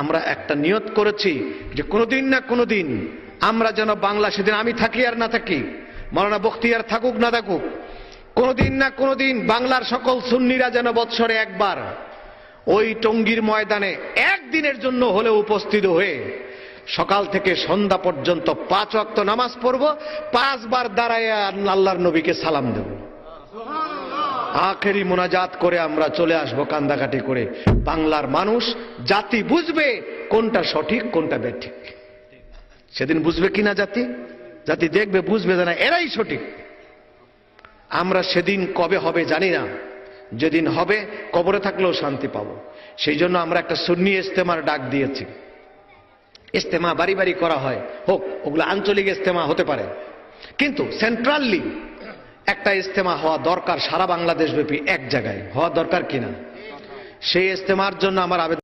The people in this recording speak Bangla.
আমরা একটা নিয়ত করেছি যে কোনোদিন না কোনোদিন আমরা যেন বাংলা, সেদিন আমি থাকি আর না থাকি, মাওলানা বখতিয়ার থাকুক না থাকুক, কোনোদিন না কোনোদিন বাংলার সকল সুন্নিরা যেন বৎসরে একবার ওই টঙ্গীর ময়দানে একদিনের জন্য হলেও উপস্থিত হয়ে সকাল থেকে সন্ধ্যা পর্যন্ত 5 ওয়াক্ত নামাজ পড়ব, 5 বার দাঁড়ায় আল্লাহর নবীকে সালাম দেব, আখেরি মোনাজাত করে আমরা চলে আসব কান্দাকাটি করে। বাংলার মানুষ জাতি বুঝবে কোনটা সঠিক কোনটা বেঠিক। সেদিন বুঝবে কিনা জাতি দেখবে, বুঝবে যে না এরাই সঠিক। আমরা সেদিন কবে হবে জানি না, যেদিন হবে কবরে থাকলেও শান্তি পাবো। সেই জন্য আমরা একটা সুন্নি ইজতেমার ডাক দিয়েছি। ইজতেমা বাড়ি বাড়ি করা হয়, হোক, ওগুলো আঞ্চলিক ইজতেমা হতে পারে, কিন্তু সেন্ট্রালি একটা ইজতেমা হওয়া দরকার, সারা বাংলাদেশ ব্যাপী এক জায়গায় হওয়া দরকার কিনা। সেই ইজতেমার জন্য আমার আবেদন।